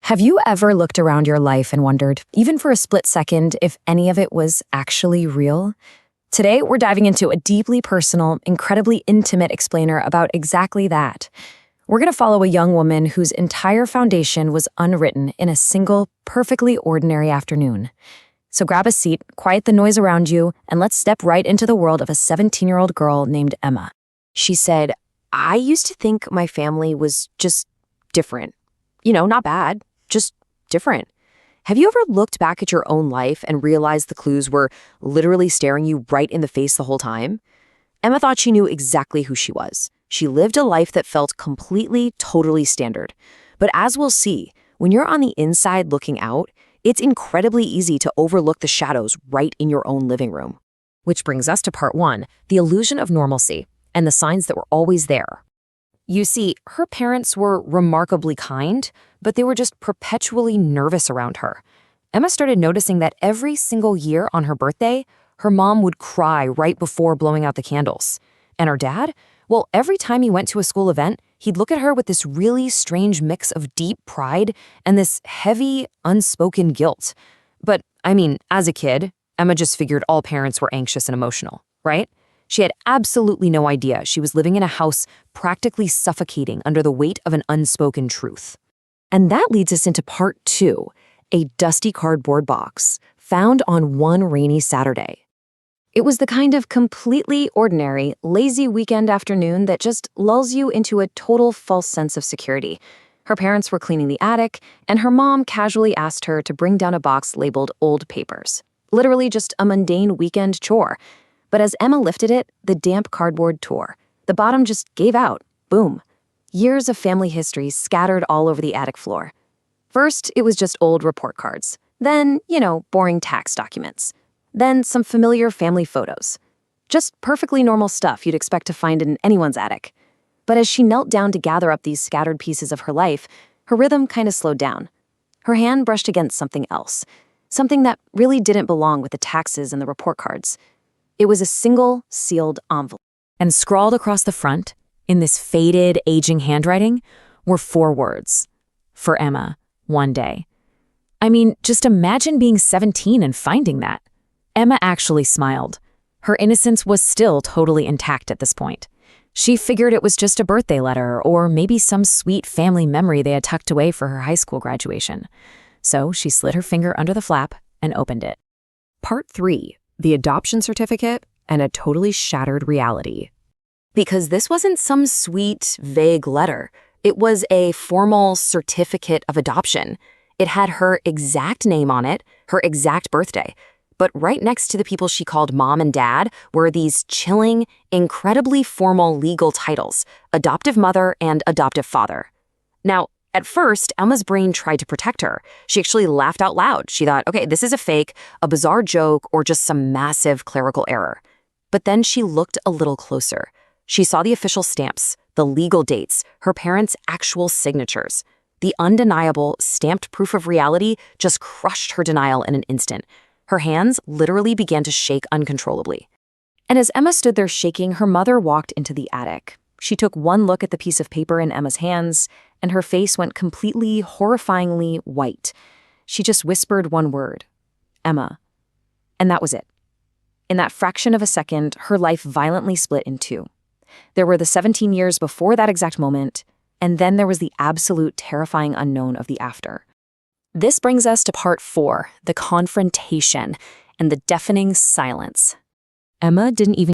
Have you ever looked around your life and wondered, even for a split second, if any of it was actually real? Today, we're diving into a deeply personal, incredibly intimate explainer about exactly that. We're going to follow a young woman whose entire foundation was unwritten in a single, perfectly ordinary afternoon. So grab a seat, quiet the noise around you, and let's step right into the world of a 17-year-old girl named Emma. She said, "I used to think my family was just different. Not bad. Just different." Have you ever looked back at your own life and realized the clues were literally staring you right in the face the whole time? Emma thought she knew exactly who she was. She lived a life that felt completely, totally standard. But as we'll see, when you're on the inside looking out, it's incredibly easy to overlook the shadows right in your own living room. Which brings us to part one, the illusion of normalcy, and the signs that were always there. You see, her parents were remarkably kind, but they were just perpetually nervous around her. Emma started noticing that every single year on her birthday, her mom would cry right before blowing out the candles. And her dad? Well, every time he went to a school event, he'd look at her with this really strange mix of deep pride and this heavy, unspoken guilt. But, as a kid, Emma just figured all parents were anxious and emotional, right? She had absolutely no idea she was living in a house practically suffocating under the weight of an unspoken truth. And that leads us into part two, a dusty cardboard box found on one rainy Saturday. It was the kind of completely ordinary, lazy weekend afternoon that just lulls you into a total false sense of security. Her parents were cleaning the attic, and her mom casually asked her to bring down a box labeled old papers. Literally just a mundane weekend chore. But as Emma lifted it, the damp cardboard tore. The bottom just gave out. Boom. Years of family history scattered all over the attic floor. First, it was just old report cards. Then, boring tax documents. Then some familiar family photos. Just perfectly normal stuff you'd expect to find in anyone's attic. But as she knelt down to gather up these scattered pieces of her life, her rhythm kind of slowed down. Her hand brushed against something else. Something that really didn't belong with the taxes and the report cards. It was a single, sealed envelope. And scrawled across the front, in this faded, aging handwriting, were 4 words. For Emma, one day. Just imagine being 17 and finding that. Emma actually smiled. Her innocence was still totally intact at this point. She figured it was just a birthday letter or maybe some sweet family memory they had tucked away for her high school graduation. So she slid her finger under the flap and opened it. Part 3. The adoption certificate and a totally shattered reality. Because this wasn't some sweet, vague letter. It was a formal certificate of adoption. It had her exact name on it, her exact birthday. But right next to the people she called mom and dad were these chilling, incredibly formal legal titles, adoptive mother and adoptive father. Now, at first, Emma's brain tried to protect her. She actually laughed out loud. She thought, okay, this is a fake, a bizarre joke, or just some massive clerical error. But then she looked a little closer. She saw the official stamps, the legal dates, her parents' actual signatures. The undeniable, stamped proof of reality just crushed her denial in an instant. Her hands literally began to shake uncontrollably. And as Emma stood there shaking, her mother walked into the attic. She took one look at the piece of paper in Emma's hands, and her face went completely, horrifyingly white. She just whispered one word, Emma. And that was it. In that fraction of a second, her life violently split in two. There were the 17 years before that exact moment, and then there was the absolute terrifying unknown of the after. This brings us to part 4, the confrontation and the deafening silence. Emma didn't even